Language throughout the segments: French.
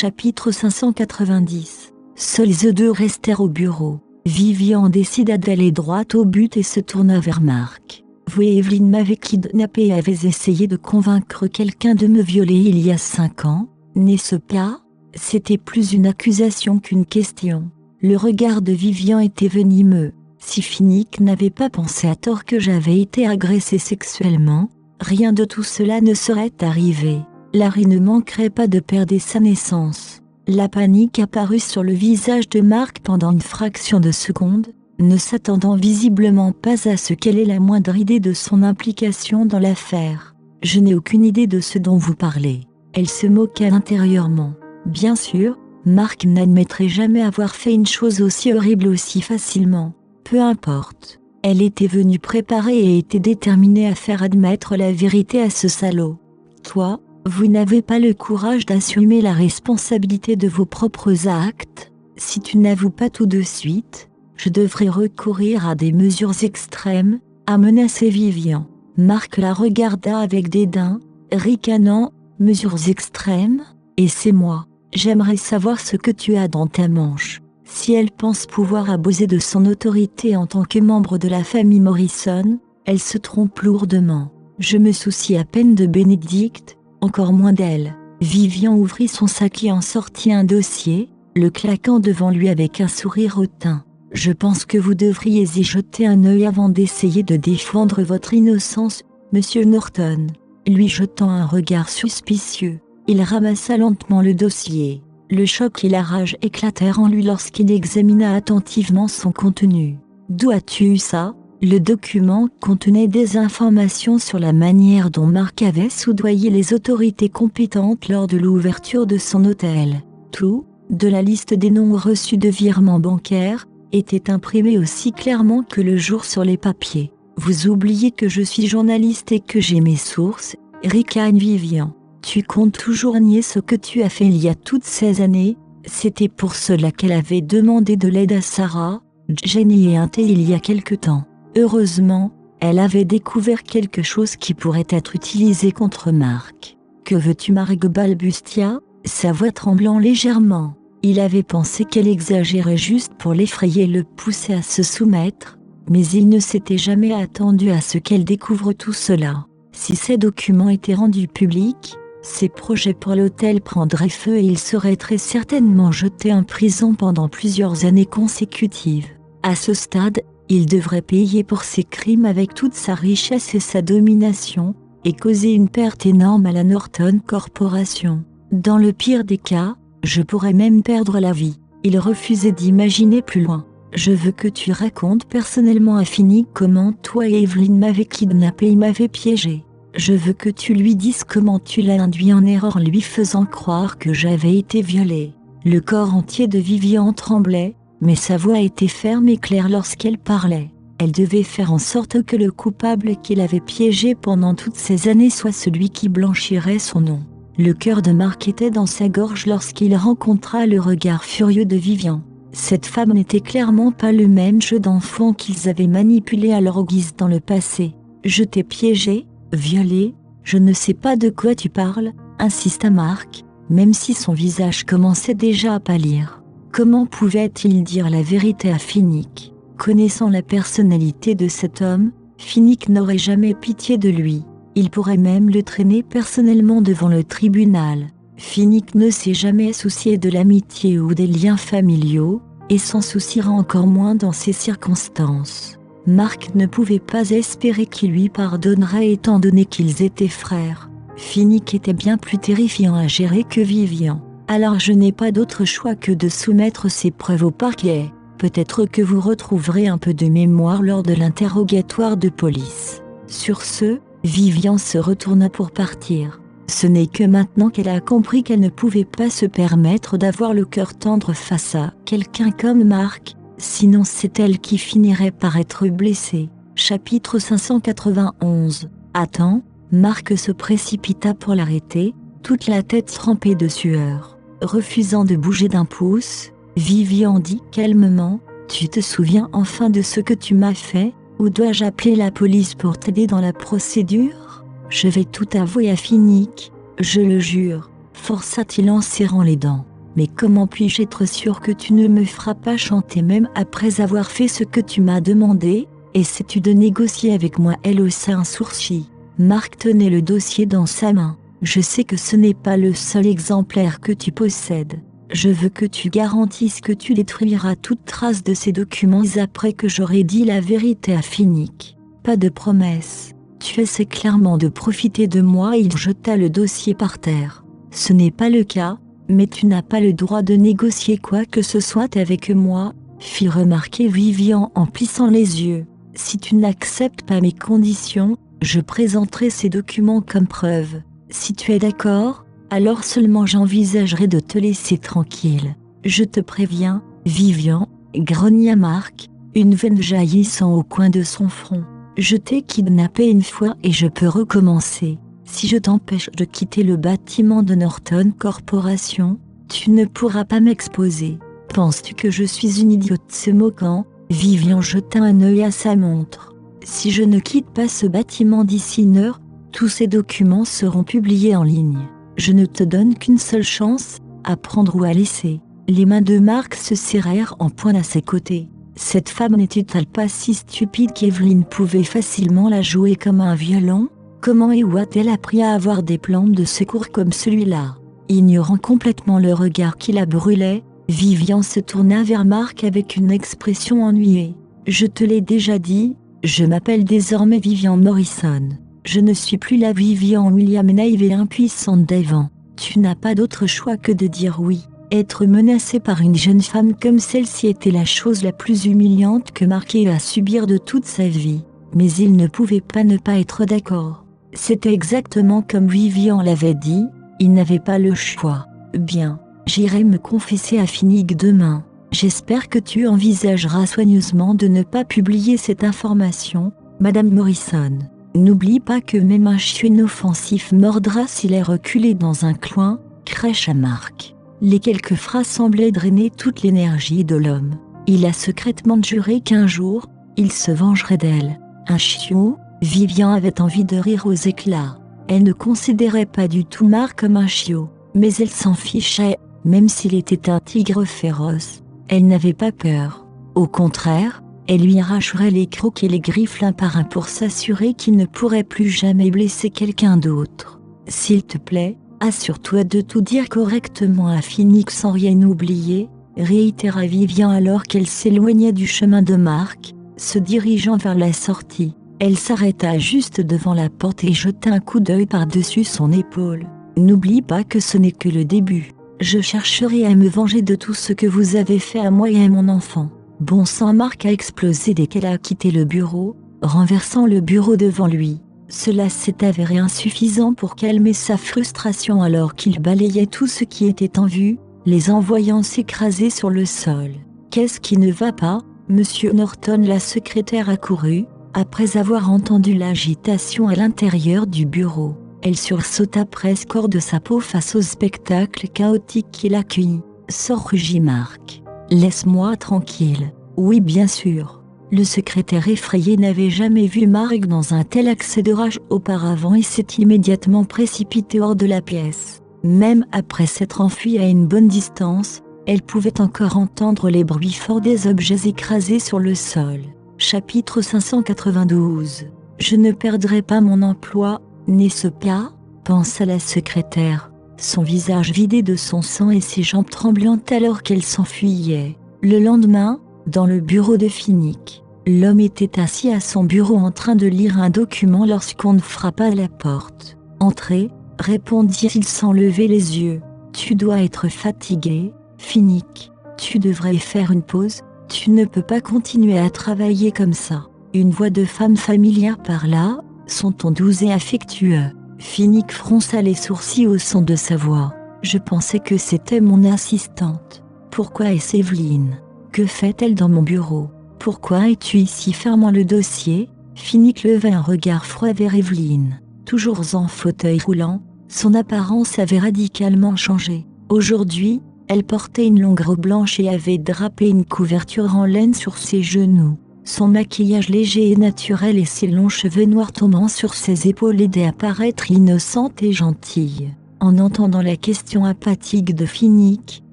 Chapitre 590. Seuls eux deux restèrent au bureau. Vivian décida d'aller droit au but et se tourna vers Marc. « Vous et Evelyne m'avez kidnappé et avez essayé de convaincre quelqu'un de me violer il y a 5 ans, n'est-ce pas ?» C'était plus une accusation qu'une question. Le regard de Vivian était venimeux. Si Finnick n'avait pas pensé à tort que j'avais été agressée sexuellement, rien de tout cela ne serait arrivé. Larry ne manquerait pas de perdre sa naissance. La panique apparut sur le visage de Marc pendant une fraction de seconde, ne s'attendant visiblement pas à ce qu'elle ait la moindre idée de son implication dans l'affaire. « Je n'ai aucune idée de ce dont vous parlez. » Elle se moqua intérieurement. Bien sûr, Marc n'admettrait jamais avoir fait une chose aussi horrible aussi facilement. Peu importe. Elle était venue préparée et était déterminée à faire admettre la vérité à ce salaud. « Toi, vous n'avez pas le courage d'assumer la responsabilité de vos propres actes. Si tu n'avoues pas tout de suite, je devrais recourir à des mesures extrêmes, » a menacé Vivian. Marc la regarda avec dédain, ricanant. « Mesures extrêmes ? Et c'est moi. J'aimerais savoir ce que tu as dans ta manche. » Si elle pense pouvoir abuser de son autorité en tant que membre de la famille Morrison, elle se trompe lourdement. Je me soucie à peine de Bénédicte, encore moins d'elle. Vivian ouvrit son sac et en sortit un dossier, le claquant devant lui avec un sourire hautain. « Je pense que vous devriez y jeter un œil avant d'essayer de défendre votre innocence, Monsieur Norton. » Lui jetant un regard suspicieux, il ramassa lentement le dossier. Le choc et la rage éclatèrent en lui lorsqu'il examina attentivement son contenu. « D'où as-tu eu ça ?» Le document contenait des informations sur la manière dont Marc avait soudoyé les autorités compétentes lors de l'ouverture de son hôtel. Tout, de la liste des noms reçus de virements bancaires, était imprimé aussi clairement que le jour sur les papiers. « Vous oubliez que je suis journaliste et que j'ai mes sources », ricane Vivian. « Tu comptes toujours nier ce que tu as fait il y a toutes ces années. » C'était pour cela qu'elle avait demandé de l'aide à Sarah, Jenny et Inté il y a quelque temps. Heureusement, elle avait découvert quelque chose qui pourrait être utilisé contre Marc. « Que veux-tu, Marc ?» balbutia, sa voix tremblant légèrement. Il avait pensé qu'elle exagérait juste pour l'effrayer et le pousser à se soumettre, mais il ne s'était jamais attendu à ce qu'elle découvre tout cela. Si ces documents étaient rendus publics, ses projets pour l'hôtel prendraient feu et il serait très certainement jeté en prison pendant plusieurs années consécutives. À ce stade, il devrait payer pour ses crimes avec toute sa richesse et sa domination, et causer une perte énorme à la Norton Corporation. Dans le pire des cas, je pourrais même perdre la vie. Il refusait d'imaginer plus loin. « Je veux que tu racontes personnellement à Finnick comment toi et Evelyne m'avez kidnappé et m'avez piégé. Je veux que tu lui dises comment tu l'as induit en erreur en lui faisant croire que j'avais été violée. » Le corps entier de Vivian tremblait, mais sa voix était ferme et claire lorsqu'elle parlait. Elle devait faire en sorte que le coupable qu'il avait piégé pendant toutes ces années soit celui qui blanchirait son nom. Le cœur de Marc était dans sa gorge lorsqu'il rencontra le regard furieux de Vivian. Cette femme n'était clairement pas le même jeu d'enfant qu'ils avaient manipulé à leur guise dans le passé. « Je t'ai piégé, violé, je ne sais pas de quoi tu parles », insista Marc, même si son visage commençait déjà à pâlir. Comment pouvait-il dire la vérité à Finnick ? Connaissant la personnalité de cet homme, Finnick n'aurait jamais pitié de lui. Il pourrait même le traîner personnellement devant le tribunal. Finnick ne s'est jamais soucié de l'amitié ou des liens familiaux, et s'en souciera encore moins dans ces circonstances. Marc ne pouvait pas espérer qu'il lui pardonnerait étant donné qu'ils étaient frères. Finnick était bien plus terrifiant à gérer que Vivian. Alors je n'ai pas d'autre choix que de soumettre ces preuves au parquet. Peut-être que vous retrouverez un peu de mémoire lors de l'interrogatoire de police. Sur ce, Vivian se retourna pour partir. Ce n'est que maintenant qu'elle a compris qu'elle ne pouvait pas se permettre d'avoir le cœur tendre face à quelqu'un comme Marc, sinon c'est elle qui finirait par être blessée. Chapitre 591. Attends, Marc se précipita pour l'arrêter, toute la tête trempée de sueur. Refusant de bouger d'un pouce, Vivian dit calmement, « Tu te souviens enfin de ce que tu m'as fait, ou dois-je appeler la police pour t'aider dans la procédure ? Je vais tout avouer à Finnick, je le jure, » força-t-il en serrant les dents. Mais comment puis-je être sûr que tu ne me feras pas chanter même après avoir fait ce que tu m'as demandé? Essaies-tu de négocier avec moi? Elle haussa un sourcil. Marc tenait le dossier dans sa main. Je sais que ce n'est pas le seul exemplaire que tu possèdes. Je veux que tu garantisses que tu détruiras toute trace de ces documents après que j'aurai dit la vérité à Finnick. Pas de promesse. Tu essaies clairement de profiter de moi. Il jeta le dossier par terre. Ce n'est pas le cas, mais tu n'as pas le droit de négocier quoi que ce soit avec moi, fit remarquer Vivian en plissant les yeux. Si tu n'acceptes pas mes conditions, je présenterai ces documents comme preuve. Si tu es d'accord, alors seulement j'envisagerai de te laisser tranquille. Je te préviens, Vivian, grogna Marc, une veine jaillissant au coin de son front. Je t'ai kidnappé une fois et je peux recommencer. Si je t'empêche de quitter le bâtiment de Norton Corporation, tu ne pourras pas m'exposer. Penses-tu que je suis une idiote? Se moquant, Vivian jeta un œil à sa montre. Si je ne quitte pas ce bâtiment d'ici une heure, tous ces documents seront publiés en ligne. Je ne te donne qu'une seule chance, à prendre ou à laisser. Les mains de Marc se serrèrent en poing à ses côtés. Cette femme n'était-elle pas si stupide qu'Evelyn pouvait facilement la jouer comme un violon? Comment et où a-t-elle appris à avoir des plans de secours comme celui-là? Ignorant complètement le regard qui la brûlait, Vivian se tourna vers Marc avec une expression ennuyée. Je te l'ai déjà dit, je m'appelle désormais Vivian Morrison. Je ne suis plus la Vivian William naïve et impuissante d'avant. Tu n'as pas d'autre choix que de dire oui. Être menacé par une jeune femme comme celle-ci était la chose la plus humiliante que Marc ait à subir de toute sa vie. Mais il ne pouvait pas ne pas être d'accord. C'était exactement comme Vivian l'avait dit, il n'avait pas le choix. Bien, j'irai me confesser à Finnick demain. J'espère que tu envisageras soigneusement de ne pas publier cette information, Madame Morrison. N'oublie pas que même un chien inoffensif mordra s'il est reculé dans un coin, crèche à Marc. Les quelques phrases semblaient drainer toute l'énergie de l'homme. Il a secrètement juré qu'un jour, il se vengerait d'elle. Un chiot? Vivian avait envie de rire aux éclats. Elle ne considérait pas du tout Marc comme un chiot, mais elle s'en fichait, même s'il était un tigre féroce. Elle n'avait pas peur. Au contraire, elle lui arracherait les crocs et les griffes l'un par un pour s'assurer qu'il ne pourrait plus jamais blesser quelqu'un d'autre. S'il te plaît, assure-toi de tout dire correctement à Finnick sans rien oublier, réitéra Vivian alors qu'elle s'éloignait du chemin de Marc, se dirigeant vers la sortie. Elle s'arrêta juste devant la porte et jeta un coup d'œil par-dessus son épaule. N'oublie pas que ce n'est que le début. Je chercherai à me venger de tout ce que vous avez fait à moi et à mon enfant. Bon sang, Marc a explosé dès qu'elle a quitté le bureau, renversant le bureau devant lui. Cela s'est avéré insuffisant pour calmer sa frustration alors qu'il balayait tout ce qui était en vue, les envoyant s'écraser sur le sol. Qu'est-ce qui ne va pas, Monsieur Norton? La secrétaire accourut, après avoir entendu l'agitation à l'intérieur du bureau. Elle sursauta presque hors de sa peau face au spectacle chaotique qui l'accueillit. Sors, rugit Marc. Laisse-moi tranquille. Oui, bien sûr. Le secrétaire effrayé n'avait jamais vu Marc dans un tel accès de rage auparavant et s'est immédiatement précipité hors de la pièce. Même après s'être enfui à une bonne distance, elle pouvait encore entendre les bruits forts des objets écrasés sur le sol. Chapitre 592. Je ne perdrai pas mon emploi, n'est-ce pas? Pensa la secrétaire, son visage vidé de son sang et ses jambes tremblantes alors qu'elle s'enfuyait. Le lendemain, dans le bureau de Finnick, l'homme était assis à son bureau en train de lire un document lorsqu'on frappa à la porte. Entrez, répondit-il sans lever les yeux. Tu dois être fatigué, Finnick. Tu devrais faire une pause. Tu ne peux pas continuer à travailler comme ça. Une voix de femme familière parla, son ton doux et affectueux. Finnick fronça les sourcils au son de sa voix. Je pensais que c'était mon assistante. Pourquoi est-ce Evelyn? Que fait-elle dans mon bureau? Pourquoi es-tu ici? Fermant le dossier, Finnick leva un regard froid vers Evelyn. Toujours en fauteuil roulant, son apparence avait radicalement changé. Aujourd'hui, elle portait une longue robe blanche et avait drapé une couverture en laine sur ses genoux. Son maquillage léger et naturel et ses longs cheveux noirs tombant sur ses épaules aidaient à paraître innocente et gentille. En entendant la question apathique de Finnick,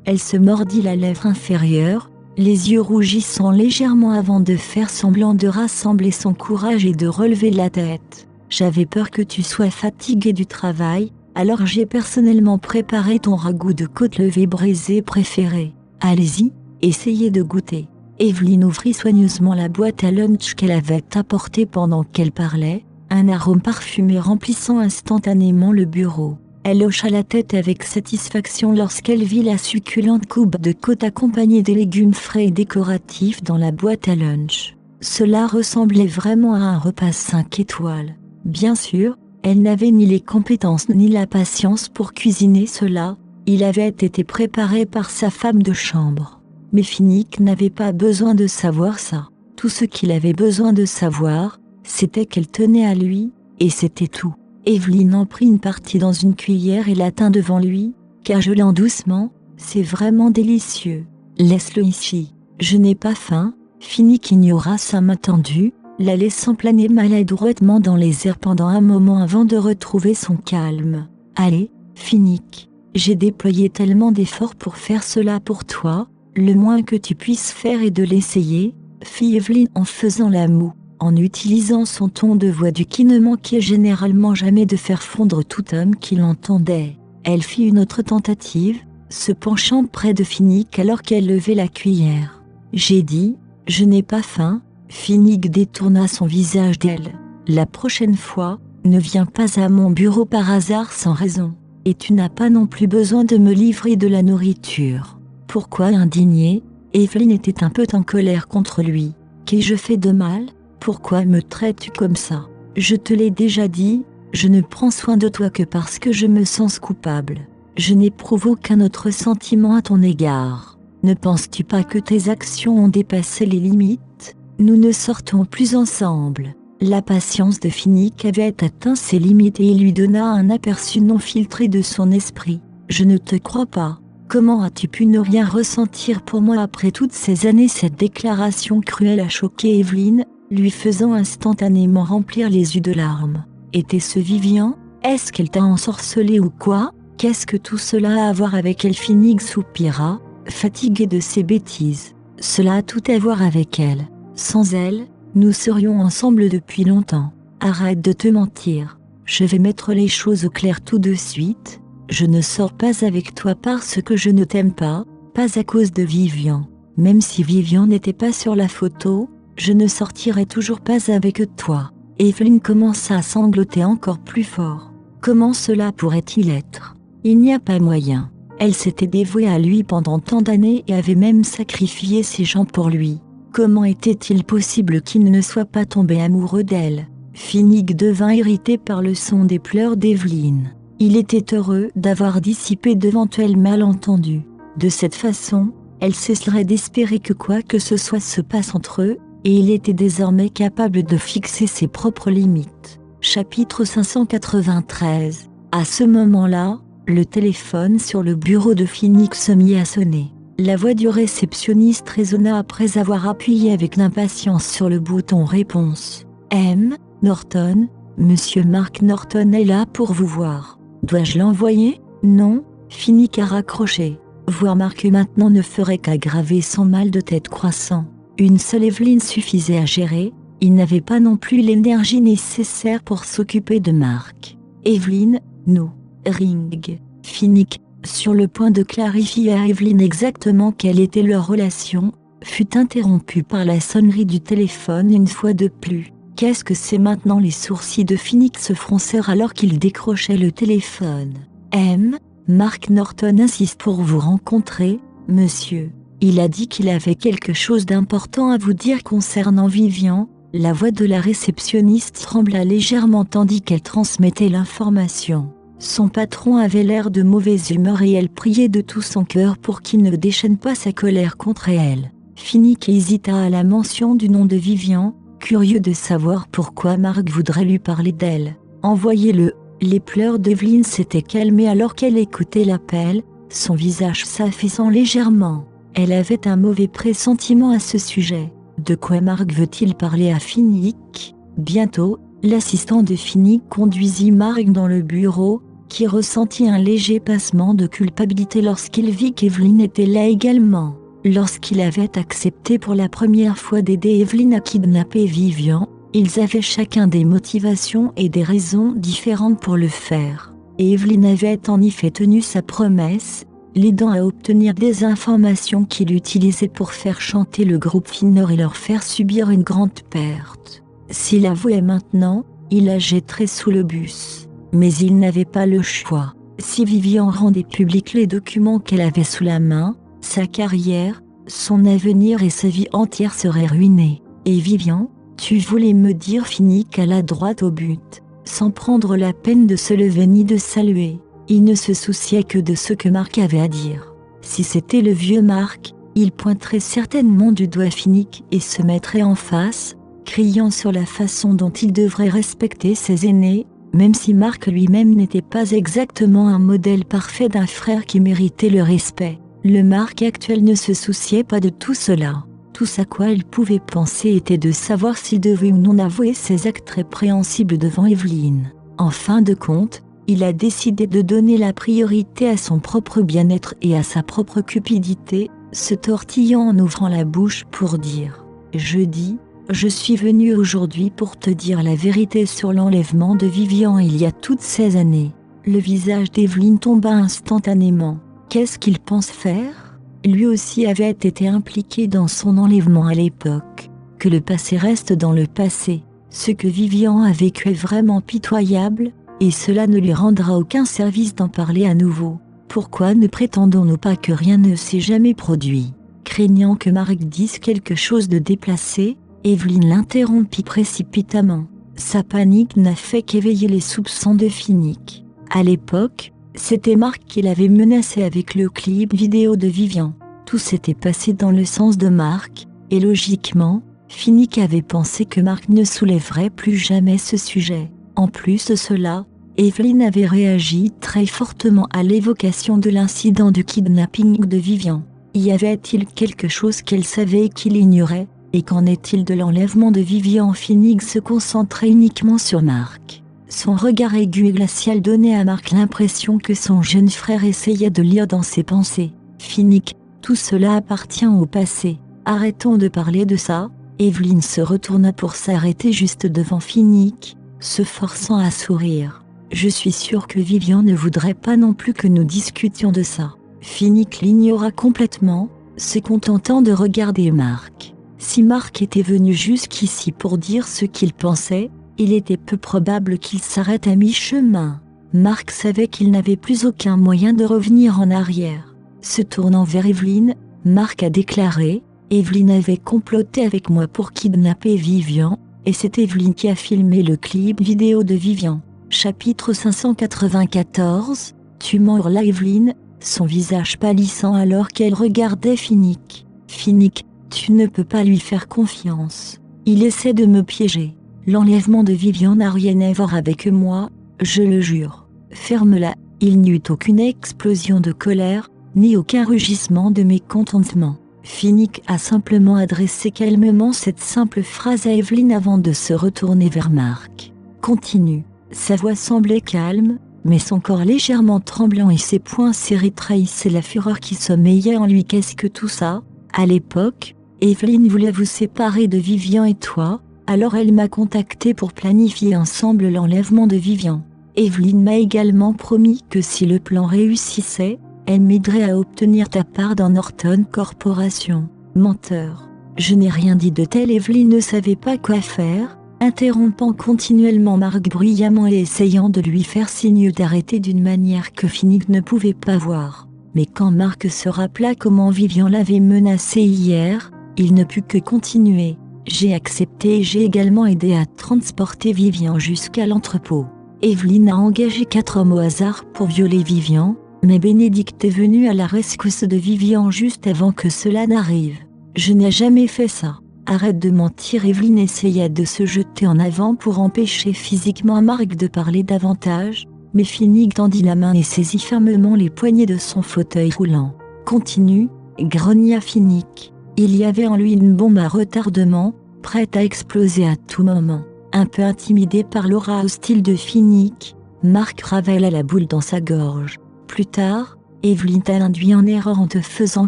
Elle se mordit la lèvre inférieure, les yeux rougissant légèrement avant de faire semblant de rassembler son courage et de relever la tête. J'avais peur que tu sois fatigué du travail, alors j'ai personnellement préparé ton ragoût de côte levée braisée préféré. Allez-y, essayez de goûter. Evelyne ouvrit soigneusement la boîte à lunch qu'elle avait apportée pendant qu'elle parlait, un arôme parfumé remplissant instantanément le bureau. Elle hocha la tête avec satisfaction lorsqu'elle vit la succulente coupe de côte accompagnée des légumes frais et décoratifs dans la boîte à lunch. Cela ressemblait vraiment à un repas 5 étoiles. Bien sûr, elle n'avait ni les compétences ni la patience pour cuisiner cela, il avait été préparé par sa femme de chambre. Mais Finnick n'avait pas besoin de savoir ça. Tout ce qu'il avait besoin de savoir, c'était qu'elle tenait à lui, et c'était tout. Evelyne en prit une partie dans une cuillère et la tint devant lui, cajolant doucement, « C'est vraiment délicieux. Laisse-le ici. Je n'ai pas faim. » Finnick ignora sa main tendue, la laissant planer maladroitement dans les airs pendant un moment avant de retrouver son calme. « Allez, Finnick, j'ai déployé tellement d'efforts pour faire cela pour toi, le moins que tu puisses faire est de l'essayer, » fit Evelyne en faisant la moue. En utilisant son ton de voix qui ne manquait généralement jamais de faire fondre tout homme qui l'entendait. Elle fit une autre tentative, se penchant près de Finnick alors qu'elle levait la cuillère. « J'ai dit, je n'ai pas faim. » Finnick détourna son visage d'elle. « La prochaine fois, ne viens pas à mon bureau par hasard sans raison. Et tu n'as pas non plus besoin de me livrer de la nourriture. » Pourquoi indignée, Evelyne était un peu en colère contre lui. « Qu'ai-je fait de mal ? Pourquoi me traites-tu comme ça ? Je te l'ai déjà dit, je ne prends soin de toi que parce que je me sens coupable. Je n'éprouve aucun autre sentiment à ton égard. Ne penses-tu pas que tes actions ont dépassé les limites ? Nous ne sortons plus ensemble. » La patience de Finnick avait atteint ses limites et il lui donna un aperçu non filtré de son esprit. « Je ne te crois pas. Comment as-tu pu ne rien ressentir pour moi après toutes ces années ?» Cette déclaration cruelle a choqué Evelyne, lui faisant instantanément remplir les yeux de larmes. Était-ce Vivian ? Est-ce qu'elle t'a ensorcelé ou quoi ? Qu'est-ce que tout cela a à voir avec elle ? Finnick soupira, fatigué de ses bêtises. Cela a tout à voir avec elle. Sans elle, nous serions ensemble depuis longtemps. Arrête de te mentir. Je vais mettre les choses au clair tout de suite. Je ne sors pas avec toi parce que je ne t'aime pas à cause de Vivian. Même si Vivian n'était pas sur la photo, je ne sortirai toujours pas avec toi. Evelyne commença à sangloter encore plus fort. Comment cela pourrait-il être ? Il n'y a pas moyen. Elle s'était dévouée à lui pendant tant d'années et avait même sacrifié ses gens pour lui. Comment était-il possible qu'il ne soit pas tombé amoureux d'elle ? Finnick devint irrité par le son des pleurs d'Evelyne. Il était heureux d'avoir dissipé d'éventuels malentendus. De cette façon, elle cesserait d'espérer que quoi que ce soit se passe entre eux, et il était désormais capable de fixer ses propres limites. Chapitre 593. À ce moment-là, le téléphone sur le bureau de Finnick se mit à sonner. La voix du réceptionniste résonna après avoir appuyé avec impatience sur le bouton réponse. « M. Norton, Monsieur Mark Norton est là pour vous voir. Dois-je l'envoyer ? » « Non. » Finnick a raccroché. Voir Mark maintenant ne ferait qu'aggraver son mal de tête croissant. Une seule Evelyne suffisait à gérer, il n'avait pas non plus l'énergie nécessaire pour s'occuper de Mark. Evelyne, nous, ring. Finnick, sur le point de clarifier à Evelyne exactement quelle était leur relation, fut interrompu par la sonnerie du téléphone une fois de plus. Qu'est-ce que c'est maintenant ? Les sourcils de Finnick se froncèrent alors qu'il décrochait le téléphone. M. Mark Norton insiste pour vous rencontrer, monsieur. Il a dit qu'il avait quelque chose d'important à vous dire concernant Vivian. La voix de la réceptionniste trembla légèrement tandis qu'elle transmettait l'information. Son patron avait l'air de mauvaise humeur et elle priait de tout son cœur pour qu'il ne déchaîne pas sa colère contre elle. Finnick hésita à la mention du nom de Vivian, curieux de savoir pourquoi Mark voudrait lui parler d'elle. Envoyez-le. Les pleurs d'Evelyne s'étaient calmées alors qu'elle écoutait l'appel, son visage s'affaissant légèrement. Elle avait un mauvais pressentiment à ce sujet. De quoi Mark veut-il parler à Finnick ? Bientôt, l'assistant de Finnick conduisit Mark dans le bureau, qui ressentit un léger pincement de culpabilité lorsqu'il vit qu'Evelyn était là également. Lorsqu'il avait accepté pour la première fois d'aider Evelyn à kidnapper Vivian, ils avaient chacun des motivations et des raisons différentes pour le faire. Et Evelyn avait en effet tenu sa promesse, l'aidant à obtenir des informations qu'il utilisait pour faire chanter le groupe Finner et leur faire subir une grande perte. S'il avouait maintenant, il la jetterait sous le bus. Mais il n'avait pas le choix. Si Vivian rendait publics les documents qu'elle avait sous la main, sa carrière, son avenir et sa vie entière seraient ruinés. Et Vivian, tu voulais me dire, Finnick alla droit au but, sans prendre la peine de se lever ni de saluer. Il ne se souciait que de ce que Mark avait à dire. Si c'était le vieux Mark, il pointerait certainement du doigt Finnick et se mettrait en face, criant sur la façon dont il devrait respecter ses aînés, même si Mark lui-même n'était pas exactement un modèle parfait d'un frère qui méritait le respect. Le Mark actuel ne se souciait pas de tout cela. Tout à quoi il pouvait penser était de savoir s'il devait ou non avouer ses actes répréhensibles devant Evelyn. En fin de compte, il a décidé de donner la priorité à son propre bien-être et à sa propre cupidité, se tortillant en ouvrant la bouche pour dire « Jeudi, je suis venu aujourd'hui pour te dire la vérité sur l'enlèvement de Vivian il y a toutes ces années. » Le visage d'Evelyn tomba instantanément. Qu'est-ce qu'il pense faire ? Lui aussi avait été impliqué dans son enlèvement à l'époque. Que le passé reste dans le passé. Ce que Vivian a vécu est vraiment pitoyable, et cela ne lui rendra aucun service d'en parler à nouveau. Pourquoi ne prétendons-nous pas que rien ne s'est jamais produit ? Craignant que Mark dise quelque chose de déplacé, Evelyn l'interrompit précipitamment. Sa panique n'a fait qu'éveiller les soupçons de Finnick. À l'époque, c'était Mark qui l'avait menacé avec le clip vidéo de Vivian. Tout s'était passé dans le sens de Mark, et logiquement, Finnick avait pensé que Mark ne soulèverait plus jamais ce sujet. En plus de cela, Evelyn avait réagi très fortement à l'évocation de l'incident du kidnapping de Vivian. Y avait-il quelque chose qu'elle savait et qu'il ignorait ? Et qu'en est-il de l'enlèvement de Vivian ? Finnick se concentrait uniquement sur Mark. Son regard aigu et glacial donnait à Mark l'impression que son jeune frère essayait de lire dans ses pensées. Finnick, tout cela appartient au passé. Arrêtons de parler de ça. Evelyn se retourna pour s'arrêter juste devant Finnick, se forçant à sourire. Je suis sûre que Vivian ne voudrait pas non plus que nous discutions de ça. Finnick l'ignora complètement, se contentant de regarder Mark. Si Mark était venu jusqu'ici pour dire ce qu'il pensait, il était peu probable qu'il s'arrête à mi-chemin. Mark savait qu'il n'avait plus aucun moyen de revenir en arrière. Se tournant vers Evelyn, Mark a déclaré « Evelyn avait comploté avec moi pour kidnapper Vivian, et c'est Evelyn qui a filmé le clip vidéo de Vivian. » Chapitre 594 « Tu mens là Evelyn ?» Son visage pâlissant alors qu'elle regardait Finnick. « Finnick, tu ne peux pas lui faire confiance. Il essaie de me piéger. L'enlèvement de Vivian n'a rien à voir avec moi, je le jure. Ferme-la. » Il n'y eut aucune explosion de colère, ni aucun rugissement de mécontentement. Finnick a simplement adressé calmement cette simple phrase à Evelyn avant de se retourner vers Mark. Continue. Sa voix semblait calme, mais son corps légèrement tremblant et ses poings serrés trahissaient la fureur qui sommeillait en lui. Qu'est-ce que tout ça ? À l'époque, Evelyn voulait vous séparer de Vivian et toi, alors elle m'a contacté pour planifier ensemble l'enlèvement de Vivian. Evelyn m'a également promis que si le plan réussissait, elle m'aiderait à obtenir ta part dans Norton Corporation. Menteur. Je n'ai rien dit de tel. Evelyn ne savait pas quoi faire, interrompant continuellement Mark bruyamment et essayant de lui faire signe d'arrêter d'une manière que Finnick ne pouvait pas voir. Mais quand Mark se rappela comment Vivian l'avait menacé hier, il ne put que continuer. J'ai accepté et j'ai également aidé à transporter Vivian jusqu'à l'entrepôt. Evelyn a engagé 4 hommes au hasard pour violer Vivian, mais Bénédicte est venu à la rescousse de Vivian juste avant que cela n'arrive. Je n'ai jamais fait ça. Arrête de mentir. Evelyn essaya de se jeter en avant pour empêcher physiquement Mark de parler davantage, mais Finnick tendit la main et saisit fermement les poignées de son fauteuil roulant. Continue, grogna Finnick. Il y avait en lui une bombe à retardement, prête à exploser à tout moment. Un peu intimidé par l'aura hostile de Finnick, Marc ravala la boule dans sa gorge. Plus tard, Evelyne t'a induit en erreur en te faisant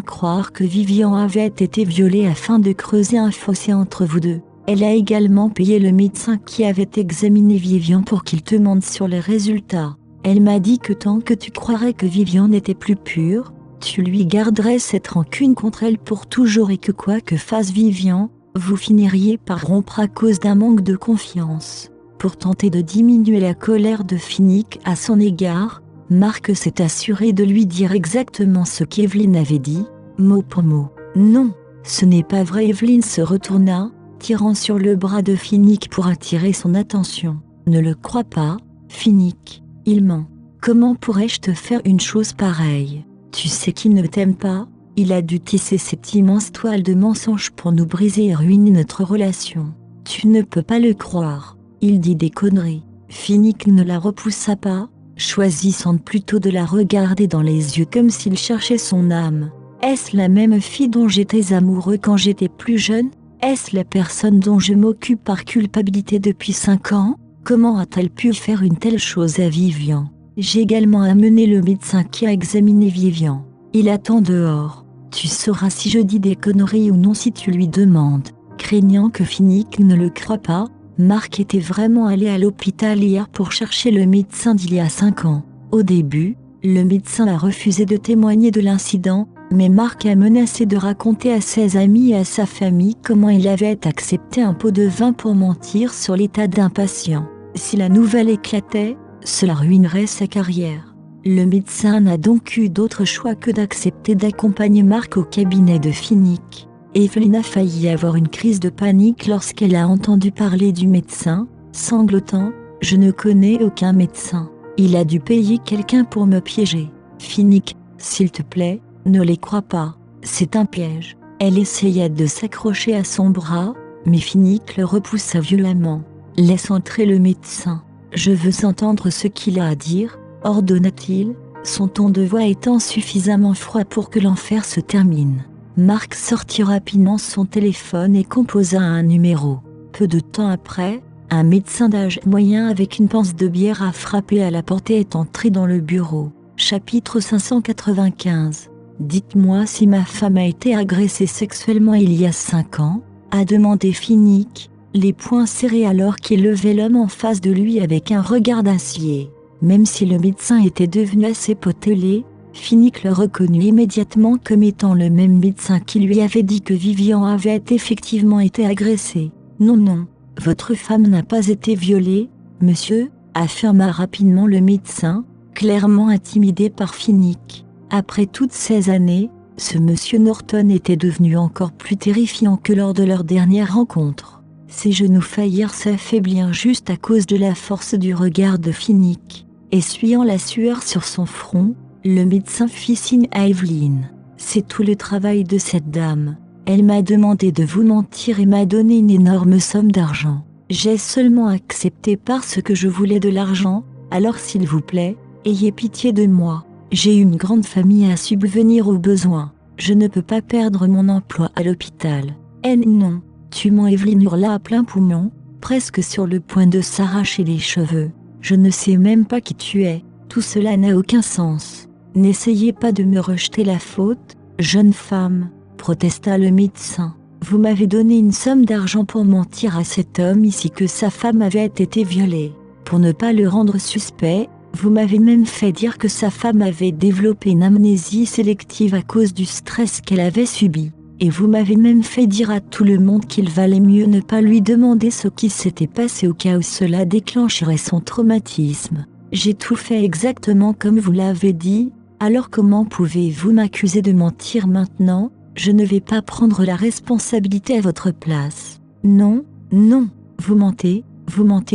croire que Vivian avait été violée afin de creuser un fossé entre vous deux. Elle a également payé le médecin qui avait examiné Vivian pour qu'il te mente sur les résultats. Elle m'a dit que tant que tu croirais que Vivian n'était plus pure, tu lui garderais cette rancune contre elle pour toujours et que quoi que fasse Vivian, vous finiriez par rompre à cause d'un manque de confiance. Pour tenter de diminuer la colère de Finnick à son égard, Marc s'est assuré de lui dire exactement ce qu'Evelyne avait dit, mot pour mot. Non, ce n'est pas vrai. Evelyne se retourna, tirant sur le bras de Finnick pour attirer son attention. Ne le crois pas, Finnick, il ment. Comment pourrais-je te faire une chose pareille? Tu sais qu'il ne t'aime pas, il a dû tisser cette immense toile de mensonges pour nous briser et ruiner notre relation. Tu ne peux pas le croire, il dit des conneries. Finnick ne la repoussa pas, choisissant plutôt de la regarder dans les yeux comme s'il cherchait son âme. Est-ce la même fille dont j'étais amoureux quand j'étais plus jeune? Est-ce la personne dont je m'occupe par culpabilité depuis 5 ans? Comment a-t-elle pu faire une telle chose à Vivian? J'ai également amené le médecin qui a examiné Vivian. Il attend dehors. Tu sauras si je dis des conneries ou non si tu lui demandes. Craignant que Finnick ne le croie pas, Marc était vraiment allé à l'hôpital hier pour chercher le médecin d'il y a 5 ans. Au début, le médecin a refusé de témoigner de l'incident, mais Marc a menacé de raconter à ses amis et à sa famille comment il avait accepté un pot de vin pour mentir sur l'état d'un patient. Si la nouvelle éclatait, cela ruinerait sa carrière. Le médecin n'a donc eu d'autre choix que d'accepter d'accompagner Marc au cabinet de Finnick. Evelyne a failli avoir une crise de panique lorsqu'elle a entendu parler du médecin, sanglotant « Je ne connais aucun médecin. Il a dû payer quelqu'un pour me piéger. Finnick, s'il te plaît, ne les crois pas. C'est un piège. » Elle essaya de s'accrocher à son bras, mais Finnick le repoussa violemment. « Laisse entrer le médecin. Je veux entendre ce qu'il a à dire, » ordonna-t-il, son ton de voix étant suffisamment froid pour que l'enfer se termine. Marc sortit rapidement son téléphone et composa un numéro. Peu de temps après, un médecin d'âge moyen avec une panse de bière a frappé à la porte et est entré dans le bureau. Chapitre 595. Dites-moi si ma femme a été agressée sexuellement il y a 5 ans, a demandé Finnick, les poings serrés alors qu'il levait l'homme en face de lui avec un regard d'acier. Même si le médecin était devenu assez potelé, Finnick le reconnut immédiatement comme étant le même médecin qui lui avait dit que Vivian avait effectivement été agressée. Non, non, votre femme n'a pas été violée, monsieur, affirma rapidement le médecin, clairement intimidé par Finnick. Après toutes ces années, ce monsieur Norton était devenu encore plus terrifiant que lors de leur dernière rencontre. Ses genoux faillirent s'affaiblir juste à cause de la force du regard de Finnick. Essuyant la sueur sur son front, le médecin fit signe à Evelyne. C'est tout le travail de cette dame. Elle m'a demandé de vous mentir et m'a donné une énorme somme d'argent. J'ai seulement accepté parce que je voulais de l'argent, alors s'il vous plaît, ayez pitié de moi. J'ai une grande famille à subvenir aux besoins. Je ne peux pas perdre mon emploi à l'hôpital. Eh non, tu mens. Evelyne hurla à plein poumon, presque sur le point de s'arracher les cheveux. Je ne sais même pas qui tu es. Tout cela n'a aucun sens. N'essayez pas de me rejeter la faute, jeune femme, protesta le médecin. Vous m'avez donné une somme d'argent pour mentir à cet homme ici que sa femme avait été violée. Pour ne pas le rendre suspect, vous m'avez même fait dire que sa femme avait développé une amnésie sélective à cause du stress qu'elle avait subi. Et vous m'avez même fait dire à tout le monde qu'il valait mieux ne pas lui demander ce qui s'était passé au cas où cela déclencherait son traumatisme. J'ai tout fait exactement comme vous l'avez dit. Alors comment pouvez-vous m'accuser de mentir maintenant? Je ne vais pas prendre la responsabilité à votre place. Non, non, vous mentez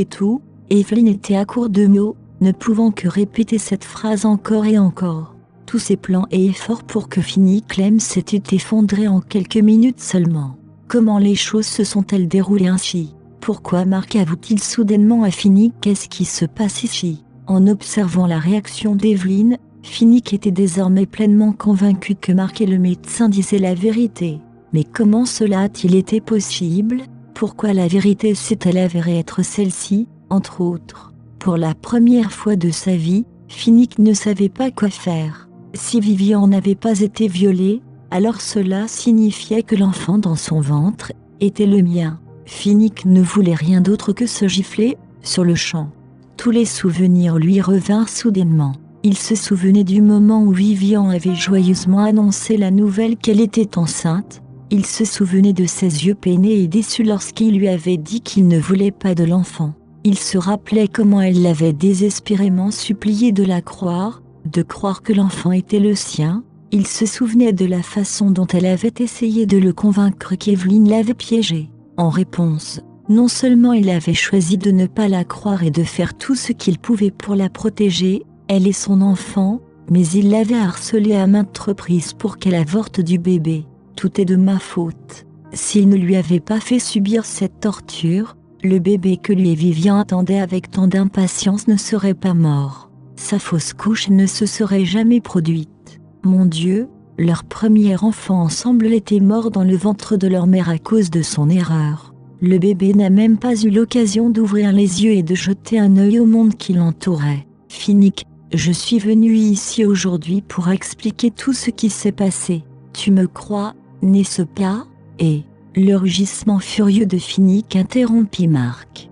tout. Evelyne était à court de mots, ne pouvant que répéter cette phrase encore et encore. Tous ses plans et efforts pour que Finnick l'aime s'étaient effondrés en quelques minutes seulement. Comment les choses se sont-elles déroulées ainsi? Pourquoi Marc avoue-t-il soudainement à Finnick qu'est-ce qui se passe ici? En observant la réaction d'Evelyne, Finnick était désormais pleinement convaincu que Marc et le médecin disaient la vérité. Mais comment cela a-t-il été possible? Pourquoi la vérité s'est-elle avérée être celle-ci, entre autres? Pour la première fois de sa vie, Finnick ne savait pas quoi faire. Si Vivian n'avait pas été violée, alors cela signifiait que l'enfant dans son ventre était le mien. Finnick ne voulait rien d'autre que se gifler, sur le champ. Tous les souvenirs lui revinrent soudainement. Il se souvenait du moment où Vivian avait joyeusement annoncé la nouvelle qu'elle était enceinte. Il se souvenait de ses yeux peinés et déçus lorsqu'il lui avait dit qu'il ne voulait pas de l'enfant. Il se rappelait comment elle l'avait désespérément supplié de la croire, de croire que l'enfant était le sien. Il se souvenait de la façon dont elle avait essayé de le convaincre qu'Evelyne l'avait piégé. En réponse, non seulement il avait choisi de ne pas la croire et de faire tout ce qu'il pouvait pour la protéger, elle et son enfant, mais il l'avait harcelée à maintes reprises pour qu'elle avorte du bébé. Tout est de ma faute. S'il ne lui avait pas fait subir cette torture, le bébé que lui et Vivian attendaient avec tant d'impatience ne serait pas mort. Sa fausse couche ne se serait jamais produite. Mon Dieu, leur premier enfant ensemble était mort dans le ventre de leur mère à cause de son erreur. Le bébé n'a même pas eu l'occasion d'ouvrir les yeux et de jeter un œil au monde qui l'entourait. Finnick, je suis venu ici aujourd'hui pour expliquer tout ce qui s'est passé. Tu me crois, n'est-ce pas? Et le rugissement furieux de Finnick interrompit Marc.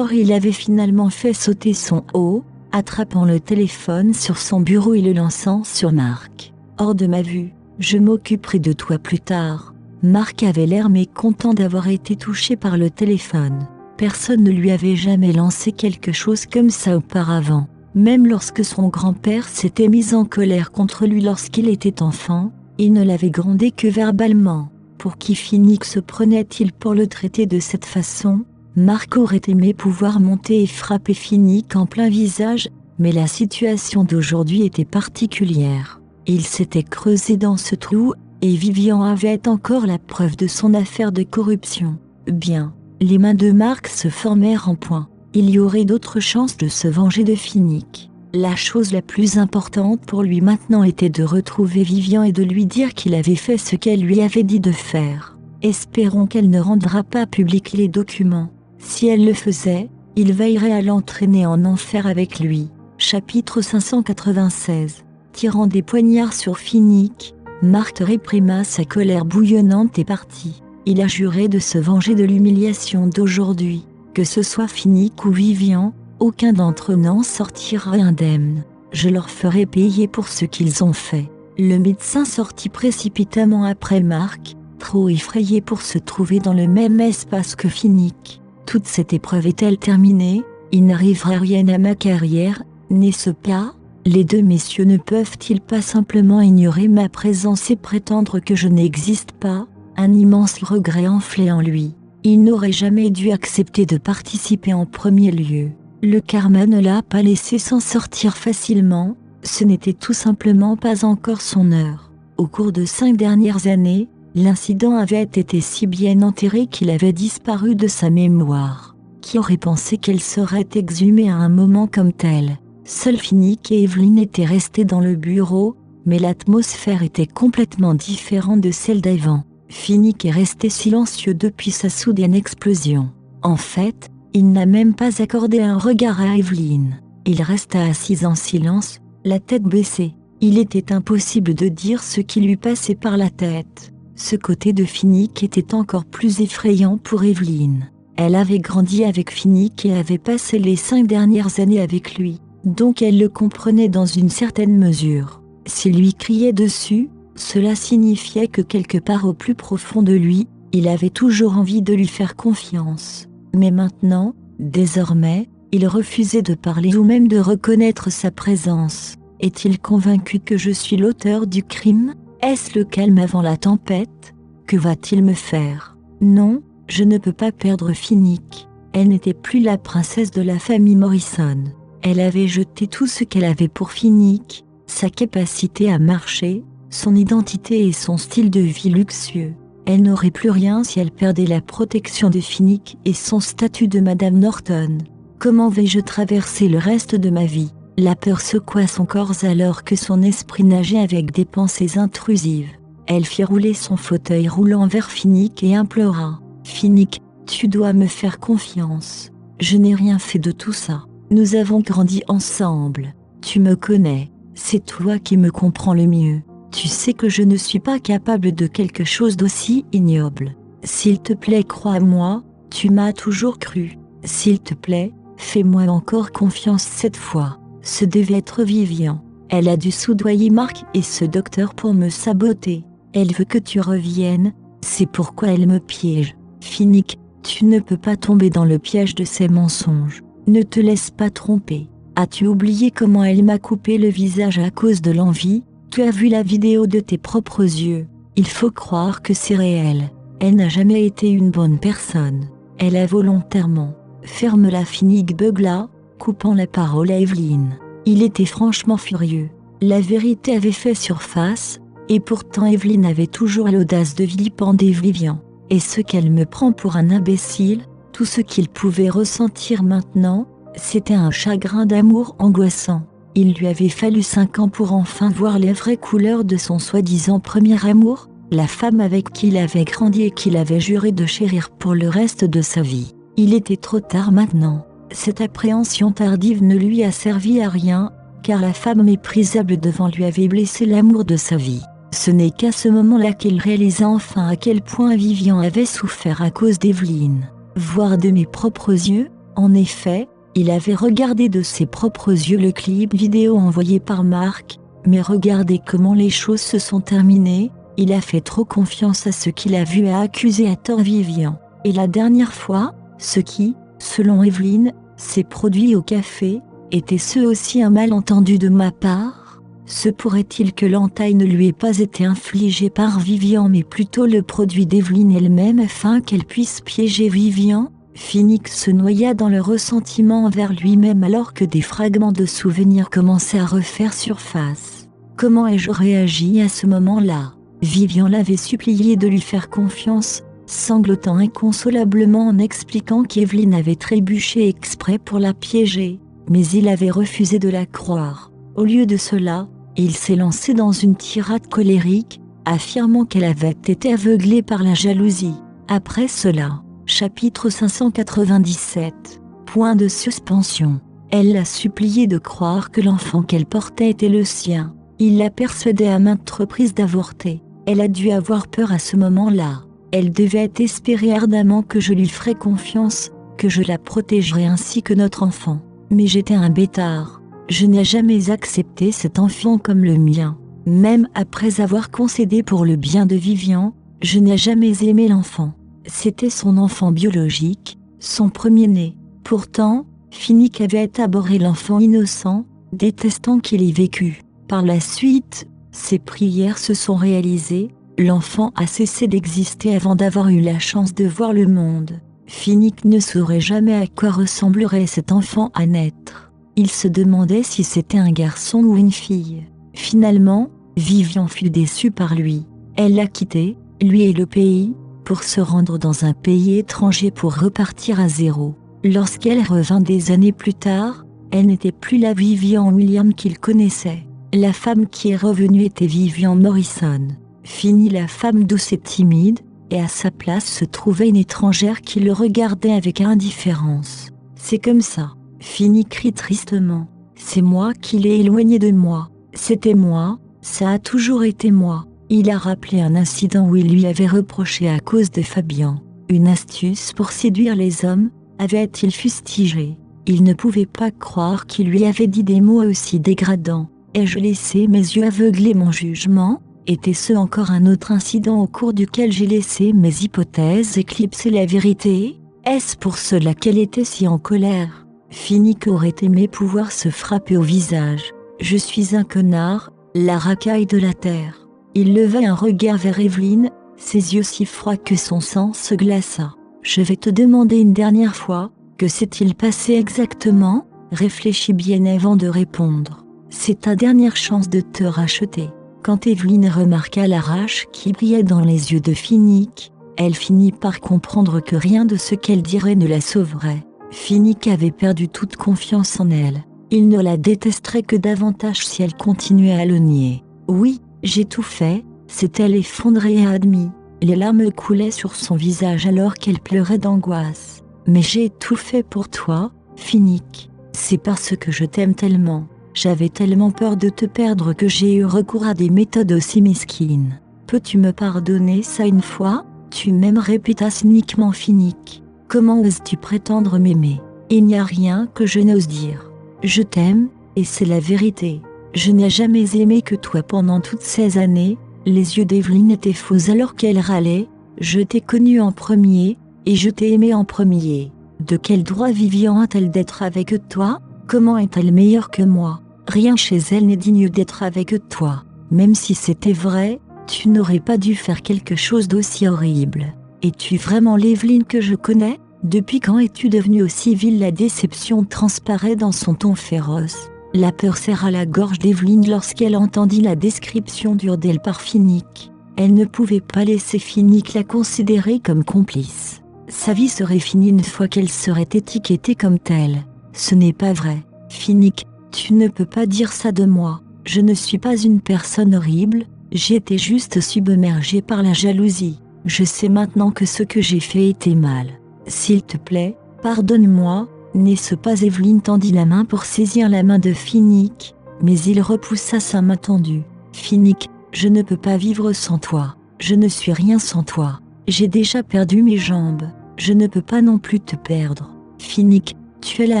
Il avait finalement fait sauter son haut, attrapant le téléphone sur son bureau et le lançant sur Marc. Hors de ma vue, je m'occuperai de toi plus tard. Marc avait l'air mécontent d'avoir été touché par le téléphone. Personne ne lui avait jamais lancé quelque chose comme ça auparavant. Même lorsque son grand-père s'était mis en colère contre lui lorsqu'il était enfant, il ne l'avait grondé que verbalement. Pour qui Finnick se prenait-il pour le traiter de cette façon? Marc aurait aimé pouvoir monter et frapper Finnick en plein visage, mais la situation d'aujourd'hui était particulière. Il s'était creusé dans ce trou, et Vivian avait encore la preuve de son affaire de corruption. Bien, les mains de Marc se formèrent en point. Il y aurait d'autres chances de se venger de Finnick. La chose la plus importante pour lui maintenant était de retrouver Vivian et de lui dire qu'il avait fait ce qu'elle lui avait dit de faire. Espérons qu'elle ne rendra pas publics les documents. Si elle le faisait, il veillerait à l'entraîner en enfer avec lui. Chapitre 596. Tirant des poignards sur Finnick, Marc réprima sa colère bouillonnante et partit. Il a juré de se venger de l'humiliation d'aujourd'hui. Que ce soit Finnick ou Vivian, aucun d'entre eux n'en sortira indemne. Je leur ferai payer pour ce qu'ils ont fait. Le médecin sortit précipitamment après Marc, trop effrayé pour se trouver dans le même espace que Finnick. Toute cette épreuve est-elle terminée? Il n'arrivera rien à ma carrière, n'est-ce pas? Les deux messieurs ne peuvent-ils pas simplement ignorer ma présence et prétendre que je n'existe pas? Un immense regret enflait en lui. Il n'aurait jamais dû accepter de participer en premier lieu. Le karma ne l'a pas laissé s'en sortir facilement, ce n'était tout simplement pas encore son heure. Au cours de 5 dernières années, l'incident avait été si bien enterré qu'il avait disparu de sa mémoire. Qui aurait pensé qu'elle serait exhumée à un moment comme tel? Seuls Finnick et Evelyne étaient restés dans le bureau, mais l'atmosphère était complètement différente de celle d'avant. Finnick est resté silencieux depuis sa soudaine explosion. En fait, il n'a même pas accordé un regard à Evelyne. Il resta assis en silence, la tête baissée. Il était impossible de dire ce qui lui passait par la tête. Ce côté de Finnick était encore plus effrayant pour Evelyne. Elle avait grandi avec Finnick et avait passé les 5 dernières années avec lui. Donc elle le comprenait dans une certaine mesure. S'il lui criait dessus, cela signifiait que quelque part au plus profond de lui, il avait toujours envie de lui faire confiance. Mais maintenant, désormais, il refusait de parler ou même de reconnaître sa présence. Est-il convaincu que je suis l'auteur du crime? Est-ce le calme avant la tempête? Que va-t-il me faire? Non, je ne peux pas perdre Finnick. Elle n'était plus la princesse de la famille Morrison. Elle avait jeté tout ce qu'elle avait pour Finnick, sa capacité à marcher, son identité et son style de vie luxueux. Elle n'aurait plus rien si elle perdait la protection de Finnick et son statut de Madame Norton. Comment vais-je traverser le reste de ma vie? La peur secoua son corps alors que son esprit nageait avec des pensées intrusives. Elle fit rouler son fauteuil roulant vers Finnick et implora. « Finnick, tu dois me faire confiance. Je n'ai rien fait de tout ça. Nous avons grandi ensemble. Tu me connais. C'est toi qui me comprends le mieux. Tu sais que je ne suis pas capable de quelque chose d'aussi ignoble. S'il te plaît, crois-moi, tu m'as toujours cru. S'il te plaît, fais-moi encore confiance cette fois. Ce devait être Vivian. Elle a dû soudoyer Marc et ce docteur pour me saboter. Elle veut que tu reviennes, c'est pourquoi elle me piège. Finnick, tu ne peux pas tomber dans le piège de ces mensonges. Ne te laisse pas tromper. As-tu oublié comment elle m'a coupé le visage à cause de l'envie? Tu as vu la vidéo de tes propres yeux. Il faut croire que c'est réel. Elle n'a jamais été une bonne personne. Elle a volontairement. Ferme-la, Finnick beugla, coupant la parole à Evelyne. Il était franchement furieux. La vérité avait fait surface, et pourtant Evelyne avait toujours l'audace de vilipender Vivian. Et ce qu'elle me prend pour un imbécile, tout ce qu'il pouvait ressentir maintenant, c'était un chagrin d'amour angoissant. Il lui avait fallu 5 ans pour enfin voir les vraies couleurs de son soi-disant premier amour, la femme avec qui il avait grandi et qu'il avait juré de chérir pour le reste de sa vie. Il était trop tard maintenant. Cette appréhension tardive ne lui a servi à rien, car la femme méprisable devant lui avait blessé l'amour de sa vie. Ce n'est qu'à ce moment-là qu'il réalisa enfin à quel point Vivian avait souffert à cause d'Evelyne. Voir de mes propres yeux, en effet, il avait regardé de ses propres yeux le clip vidéo envoyé par Marc, mais regardez comment les choses se sont terminées, il a fait trop confiance à ce qu'il a vu et a accusé à tort Vivian. Et la dernière fois, ce qui, selon Evelyne, s'est produit au café, était-ce aussi un malentendu de ma part? Se pourrait-il que l'entaille ne lui ait pas été infligée par Vivian mais plutôt le produit d'Evelyne elle-même afin qu'elle puisse piéger Vivian? Finnick se noya dans le ressentiment envers lui-même alors que des fragments de souvenirs commençaient à refaire surface. Comment ai-je réagi à ce moment-là? Vivian l'avait supplié de lui faire confiance, sanglotant inconsolablement en expliquant qu'Evelyne avait trébuché exprès pour la piéger, mais il avait refusé de la croire. Au lieu de cela, il s'est lancé dans une tirade colérique, affirmant qu'elle avait été aveuglée par la jalousie. Après cela, chapitre 597, point de suspension. Elle l'a supplié de croire que l'enfant qu'elle portait était le sien. Il l'a persuadée à maintes reprises d'avorter. Elle a dû avoir peur à ce moment-là. Elle devait espérer ardemment que je lui ferais confiance, que je la protégerais ainsi que notre enfant. Mais j'étais un bêtard. Je n'ai jamais accepté cet enfant comme le mien. Même après avoir concédé pour le bien de Vivian, je n'ai jamais aimé l'enfant. C'était son enfant biologique, son premier-né. Pourtant, Finnick avait abhorré l'enfant innocent, détestant qu'il y vécût. Par la suite, ses prières se sont réalisées, l'enfant a cessé d'exister avant d'avoir eu la chance de voir le monde. Finnick ne saurait jamais à quoi ressemblerait cet enfant à naître. Il se demandait si c'était un garçon ou une fille. Finalement, Vivian fut déçue par lui. Elle l'a quitté, lui et le pays, pour se rendre dans un pays étranger pour repartir à zéro. Lorsqu'elle revint des années plus tard, elle n'était plus la Vivian William qu'il connaissait. La femme qui est revenue était Vivian Morrison. Fini la femme douce et timide, et à sa place se trouvait une étrangère qui le regardait avec indifférence. C'est comme ça. Fini crie tristement. C'est moi qui l'ai éloigné de moi. C'était moi, ça a toujours été moi. Il a rappelé un incident où il lui avait reproché à cause de Fabian. Une astuce pour séduire les hommes, avait-il fustigé. Il ne pouvait pas croire qu'il lui avait dit des mots aussi dégradants. Ai-je laissé mes yeux aveugler mon jugement? Était-ce encore un autre incident au cours duquel j'ai laissé mes hypothèses éclipser la vérité? Est-ce pour cela qu'elle était si en colère? Finnick aurait aimé pouvoir se frapper au visage. Je suis un connard, la racaille de la terre. Il leva un regard vers Evelyne, ses yeux si froids que son sang se glaça. Je vais te demander une dernière fois, que s'est-il passé exactement? Réfléchis bien avant de répondre. C'est ta dernière chance de te racheter. Quand Evelyne remarqua la rage qui brillait dans les yeux de Finnick, elle finit par comprendre que rien de ce qu'elle dirait ne la sauverait. Finnick avait perdu toute confiance en elle. Il ne la détesterait que davantage si elle continuait à le nier. Oui, j'ai tout fait, s'est-elle effondrée et admis. Les larmes coulaient sur son visage alors qu'elle pleurait d'angoisse. Mais j'ai tout fait pour toi, Finnick. C'est parce que je t'aime tellement. J'avais tellement peur de te perdre que j'ai eu recours à des méthodes aussi mesquines. Peux-tu me pardonner ça une fois? Tu m'aimes, répéta cyniquement Finnick. Comment oses-tu prétendre m'aimer? Il n'y a rien que je n'ose dire. Je t'aime, et c'est la vérité. Je n'ai jamais aimé que toi pendant toutes ces années. Les yeux d'Evelyne étaient faux alors qu'elle râlait. Je t'ai connu en premier, et je t'ai aimé en premier. De quel droit Vivian a-t-elle d'être avec toi? Comment est-elle meilleure que moi? Rien chez elle n'est digne d'être avec toi. Même si c'était vrai, tu n'aurais pas dû faire quelque chose d'aussi horrible. Es-tu vraiment l'Evelyne que je connais? Depuis quand es-tu devenue aussi vile? La déception transparaît dans son ton féroce. La peur serra la gorge d'Evelyne lorsqu'elle entendit la description dure d'elle par Finnick. Elle ne pouvait pas laisser Finnick la considérer comme complice. Sa vie serait finie une fois qu'elle serait étiquetée comme telle. Ce n'est pas vrai. Finnick, tu ne peux pas dire ça de moi. Je ne suis pas une personne horrible, j'étais juste submergée par la jalousie. Je sais maintenant que ce que j'ai fait était mal. S'il te plaît, pardonne-moi. N'est-ce pas? Evelyne tendit la main pour saisir la main de Finnick, mais il repoussa sa main tendue. Finnick, je ne peux pas vivre sans toi. Je ne suis rien sans toi. J'ai déjà perdu mes jambes. Je ne peux pas non plus te perdre. Finnick, tu es la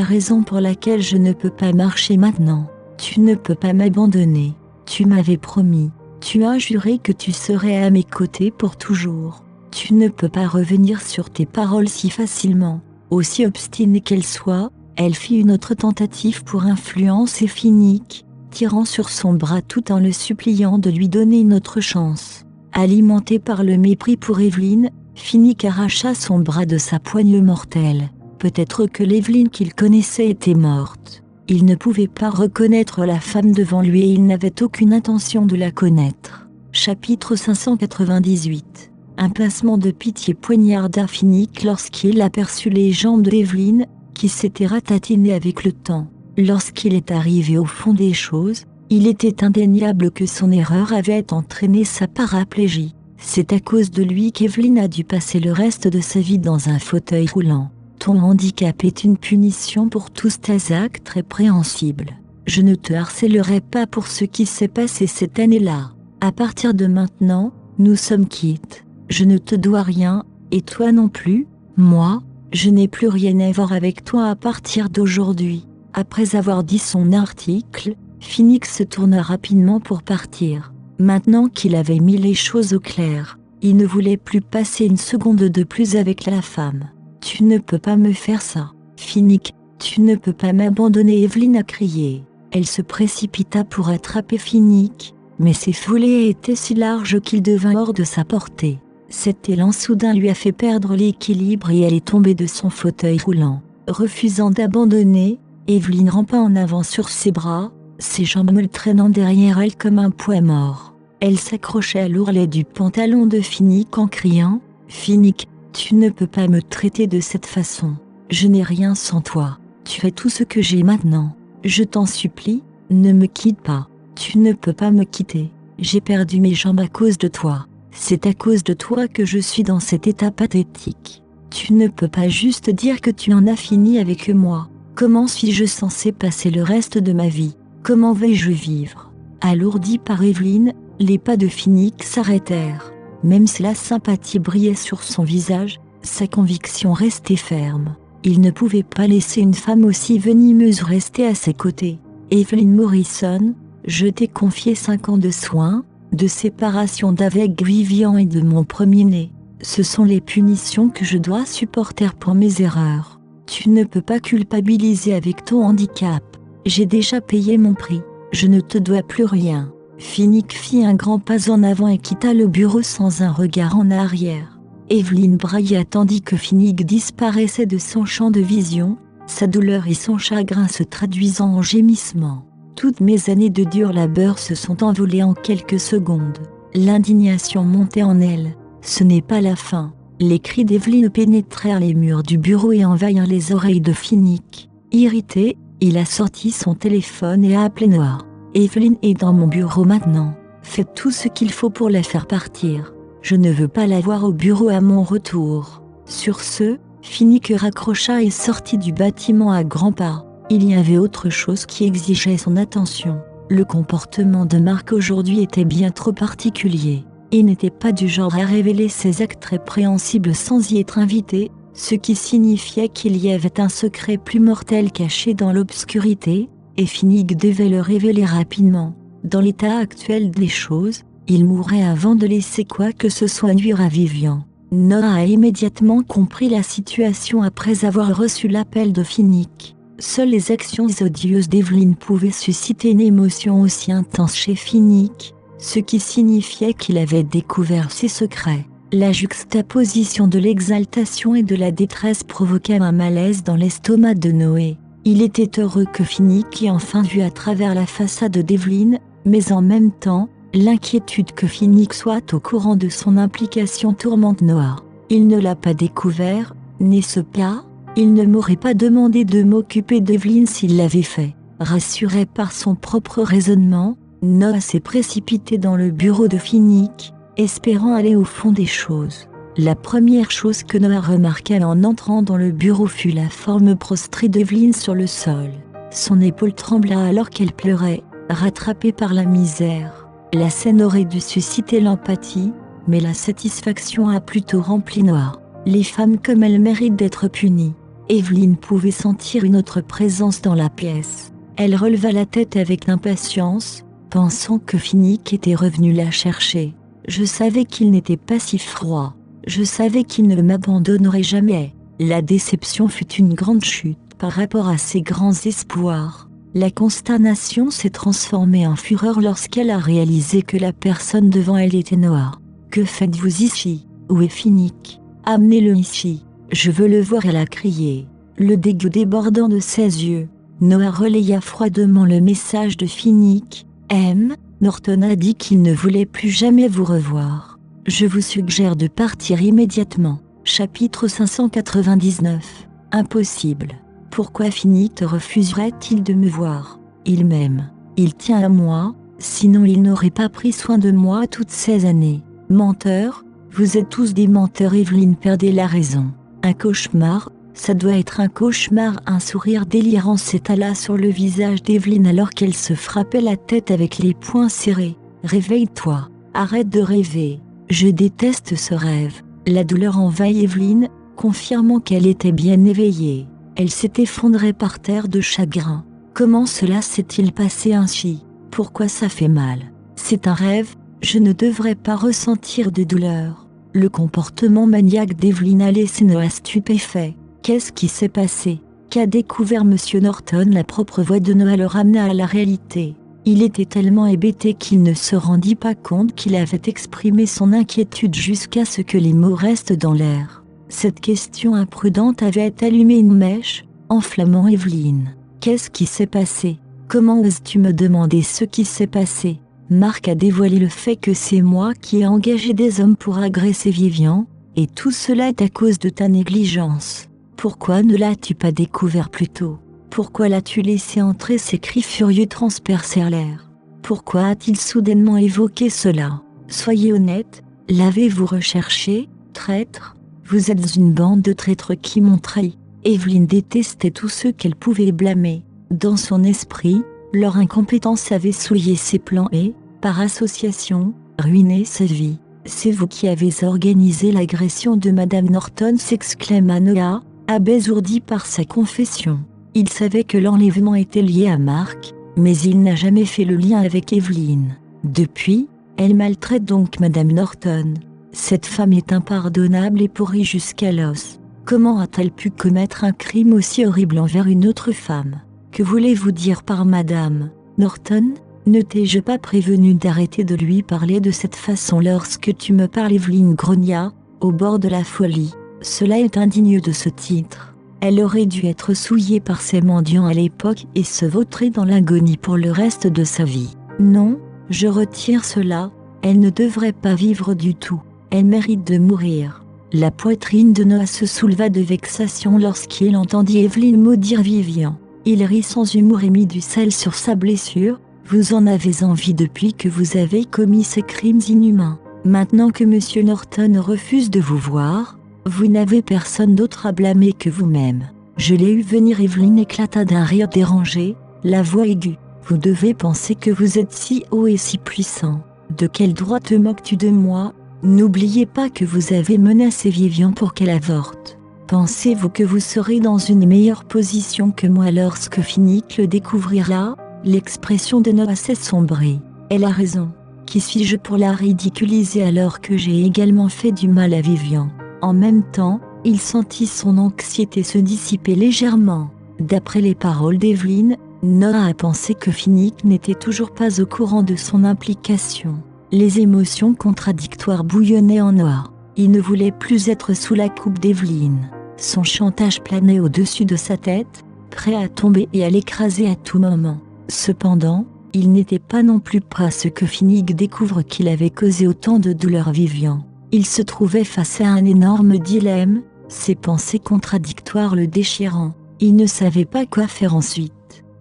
raison pour laquelle je ne peux pas marcher maintenant. Tu ne peux pas m'abandonner. Tu m'avais promis. Tu as juré que tu serais à mes côtés pour toujours. Tu ne peux pas revenir sur tes paroles si facilement. Aussi obstinée qu'elle soit, elle fit une autre tentative pour influencer Finnick, tirant sur son bras tout en le suppliant de lui donner une autre chance. Alimenté par le mépris pour Evelyne, Finnick arracha son bras de sa poigne mortelle. Peut-être que l'Evelyne qu'il connaissait était morte. Il ne pouvait pas reconnaître la femme devant lui et il n'avait aucune intention de la connaître. Chapitre 598. Un pincement de pitié poignarda Finnick lorsqu'il aperçut les jambes d'Evelyne, qui s'étaient ratatinées avec le temps. Lorsqu'il est arrivé au fond des choses, il était indéniable que son erreur avait entraîné sa paraplégie. C'est à cause de lui qu'Evelyne a dû passer le reste de sa vie dans un fauteuil roulant. Ton handicap est une punition pour tous tes actes répréhensibles. Je ne te harcèlerai pas pour ce qui s'est passé cette année-là. À partir de maintenant, nous sommes quittes. Je ne te dois rien, et toi non plus. Moi, je n'ai plus rien à voir avec toi à partir d'aujourd'hui. Après avoir dit son article, Finnick se tourna rapidement pour partir. Maintenant qu'il avait mis les choses au clair, il ne voulait plus passer une seconde de plus avec la femme. Tu ne peux pas me faire ça. Finnick, tu ne peux pas m'abandonner. Evelyne a crié. Elle se précipita pour attraper Finnick, mais ses foulées étaient si larges qu'il devint hors de sa portée. Cet élan soudain lui a fait perdre l'équilibre et elle est tombée de son fauteuil roulant. Refusant d'abandonner, Evelyne rampa en avant sur ses bras, ses jambes le traînant derrière elle comme un poids mort. Elle s'accrochait à l'ourlet du pantalon de Finnick en criant « Finnick, tu ne peux pas me traiter de cette façon. Je n'ai rien sans toi. Tu es tout ce que j'ai maintenant. Je t'en supplie, ne me quitte pas. Tu ne peux pas me quitter. J'ai perdu mes jambes à cause de toi. C'est à cause de toi que je suis dans cet état pathétique. Tu ne peux pas juste dire que tu en as fini avec moi. Comment suis-je censé passer le reste de ma vie? Comment vais-je vivre? » Alourdi par Evelyne, les pas de Finnick s'arrêtèrent. Même si la sympathie brillait sur son visage, sa conviction restait ferme. Il ne pouvait pas laisser une femme aussi venimeuse rester à ses côtés. Evelyne Morrison, je t'ai confié 5 ans de soins, de séparation d'avec Vivian et de mon premier-né. Ce sont les punitions que je dois supporter pour mes erreurs. Tu ne peux pas culpabiliser avec ton handicap. J'ai déjà payé mon prix. Je ne te dois plus rien. Finnick fit un grand pas en avant et quitta le bureau sans un regard en arrière. Evelyne brailla tandis que Finnick disparaissait de son champ de vision, sa douleur et son chagrin se traduisant en gémissements. Toutes mes années de dur labeur se sont envolées en quelques secondes. L'indignation montait en elle. Ce n'est pas la fin. Les cris d'Evelyne pénétrèrent les murs du bureau et envahirent les oreilles de Finnick. Irrité, il a sorti son téléphone et a appelé Noah. Evelyne est dans mon bureau maintenant. Faites tout ce qu'il faut pour la faire partir. Je ne veux pas la voir au bureau à mon retour. Sur ce, Finnick raccrocha et sortit du bâtiment à grands pas. Il y avait autre chose qui exigeait son attention. Le comportement de Marc aujourd'hui était bien trop particulier. Il n'était pas du genre à révéler ses actes répréhensibles sans y être invité, ce qui signifiait qu'il y avait un secret plus mortel caché dans l'obscurité, et Finnick devait le révéler rapidement. Dans l'état actuel des choses, il mourrait avant de laisser quoi que ce soit nuire à Vivian. Noah a immédiatement compris la situation après avoir reçu l'appel de Finnick. Seules les actions odieuses d'Evelyn pouvaient susciter une émotion aussi intense chez Finnick, ce qui signifiait qu'il avait découvert ses secrets. La juxtaposition de l'exaltation et de la détresse provoqua un malaise dans l'estomac de Noé. Il était heureux que Finnick ait enfin vu à travers la façade d'Evelyn, mais en même temps, l'inquiétude que Finnick soit au courant de son implication tourmente Noah. Il ne l'a pas découvert, n'est-ce pas ? Il ne m'aurait pas demandé de m'occuper d'Evelyn s'il l'avait fait. Rassuré par son propre raisonnement, Noah s'est précipité dans le bureau de Finnick, espérant aller au fond des choses. La première chose que Noah remarqua en entrant dans le bureau fut la forme prostrée d'Evelyn sur le sol. Son épaule trembla alors qu'elle pleurait, rattrapée par la misère. La scène aurait dû susciter l'empathie, mais la satisfaction a plutôt rempli Noah. Les femmes comme elles méritent d'être punies. Evelyn pouvait sentir une autre présence dans la pièce. Elle releva la tête avec impatience, pensant que Finnick était revenu la chercher. Je savais qu'il n'était pas si froid. Je savais qu'il ne m'abandonnerait jamais. La déception fut une grande chute par rapport à ses grands espoirs. La consternation s'est transformée en fureur lorsqu'elle a réalisé que la personne devant elle était Noah. Que faites-vous ici ? Où est Finnick ? Amenez-le ici. Je veux le voir, elle a crié, le dégoût débordant de ses yeux. Noah relaya froidement le message de Finnick. M. Norton a dit qu'il ne voulait plus jamais vous revoir. Je vous suggère de partir immédiatement. Chapitre 599. Impossible. Pourquoi Finnick refuserait-il de me voir ? Il m'aime. Il tient à moi, sinon il n'aurait pas pris soin de moi toutes ces années. Menteur, vous êtes tous des menteurs. Evelyn perdait la raison. Un cauchemar, ça doit être un cauchemar. Un sourire délirant s'étala sur le visage d'Evelyn alors qu'elle se frappait la tête avec les poings serrés. Réveille-toi, arrête de rêver. Je déteste ce rêve. La douleur envahit Evelyn, confirmant qu'elle était bien éveillée. Elle s'est effondrée par terre de chagrin. Comment cela s'est-il passé ainsi ? Pourquoi ça fait mal ? C'est un rêve, je ne devrais pas ressentir de douleur. Le comportement maniaque d'Evelyn a laissé Noah stupéfait. Qu'est-ce qui s'est passé ? Qu'a découvert Monsieur Norton ? La propre voix de Noah le ramena à la réalité. Il était tellement hébété qu'il ne se rendit pas compte qu'il avait exprimé son inquiétude jusqu'à ce que les mots restent dans l'air. Cette question imprudente avait allumé une mèche, enflammant Evelyn. Qu'est-ce qui s'est passé ? Comment oses-tu me demander ce qui s'est passé ? Marc a dévoilé le fait que c'est moi qui ai engagé des hommes pour agresser Vivian, et tout cela est à cause de ta négligence. Pourquoi ne l'as-tu pas découvert plus tôt ? Pourquoi l'as-tu laissé entrer ? Ses cris furieux transpercèrent l'air. Pourquoi a-t-il soudainement évoqué cela ? Soyez honnête, l'avez-vous recherché, traître ? Vous êtes une bande de traîtres qui m'ont trahi. Evelyn détestait tous ceux qu'elle pouvait blâmer. Dans son esprit, leur incompétence avait souillé ses plans et, par association, ruiné sa vie. C'est vous qui avez organisé l'agression de Madame Norton, s'exclama Noah, abasourdi par sa confession. Il savait que l'enlèvement était lié à Marc, mais il n'a jamais fait le lien avec Evelyn. Depuis, elle maltraite donc Madame Norton. Cette femme est impardonnable et pourrie jusqu'à l'os. Comment a-t-elle pu commettre un crime aussi horrible envers une autre femme ? Que voulez-vous dire par Madame Norton ? Ne t'ai-je pas prévenu d'arrêter de lui parler de cette façon lorsque tu me parles ? Evelyn grogna, au bord de la folie. Cela est indigne de ce titre. Elle aurait dû être souillée par ces mendiants à l'époque et se vautrer dans l'agonie pour le reste de sa vie. Non, je retire cela, elle ne devrait pas vivre du tout. Elle mérite de mourir. La poitrine de Noah se souleva de vexation lorsqu'il entendit Evelyn maudire Vivian. Il rit sans humour et mit du sel sur sa blessure. Vous en avez envie depuis que vous avez commis ces crimes inhumains. Maintenant que Monsieur Norton refuse de vous voir, vous n'avez personne d'autre à blâmer que vous-même. Je l'ai eu venir. Evelyne éclata d'un rire dérangé, la voix aiguë. Vous devez penser que vous êtes si haut et si puissant. De quel droit te moques-tu de moi? N'oubliez pas que vous avez menacé Vivian pour qu'elle avorte. Pensez-vous que vous serez dans une meilleure position que moi lorsque Finnick le découvrira? L'expression de Noah s'est sombrée. Elle a raison. Qui suis-je pour la ridiculiser alors que j'ai également fait du mal à Vivian? En même temps, il sentit son anxiété se dissiper légèrement. D'après les paroles d'Evelyne, Noah a pensé que Finnick n'était toujours pas au courant de son implication. Les émotions contradictoires bouillonnaient en Noah. Il ne voulait plus être sous la coupe d'Evelyne. Son chantage planait au-dessus de sa tête, prêt à tomber et à l'écraser à tout moment. Cependant, il n'était pas non plus prêt à ce que Finnick découvre qu'il avait causé autant de douleur à Vivian. Il se trouvait face à un énorme dilemme, ses pensées contradictoires le déchirant. Il ne savait pas quoi faire ensuite.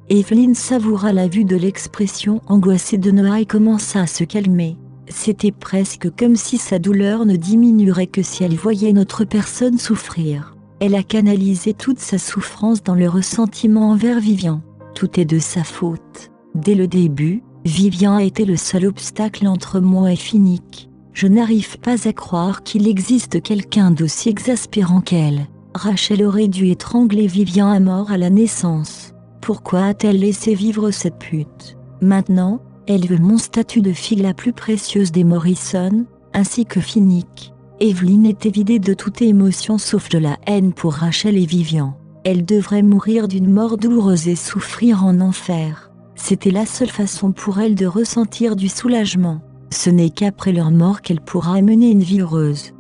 Evelyne savoura la vue de l'expression angoissée de Noah et commença à se calmer. C'était presque comme si sa douleur ne diminuerait que si elle voyait une autre personne souffrir. Elle a canalisé toute sa souffrance dans le ressentiment envers Vivian. Tout est de sa faute. Dès le début, Vivian a été le seul obstacle entre moi et Finnick. Je n'arrive pas à croire qu'il existe quelqu'un d'aussi exaspérant qu'elle. Rachel aurait dû étrangler Vivian à mort à la naissance. Pourquoi a-t-elle laissé vivre cette pute? Maintenant, elle veut mon statut de fille la plus précieuse des Morrison, ainsi que Finnick. Evelyne était vidée de toute émotion sauf de la haine pour Rachel et Vivian. Elle devrait mourir d'une mort douloureuse et souffrir en enfer. C'était la seule façon pour elle de ressentir du soulagement. Ce n'est qu'après leur mort qu'elle pourra mener une vie heureuse.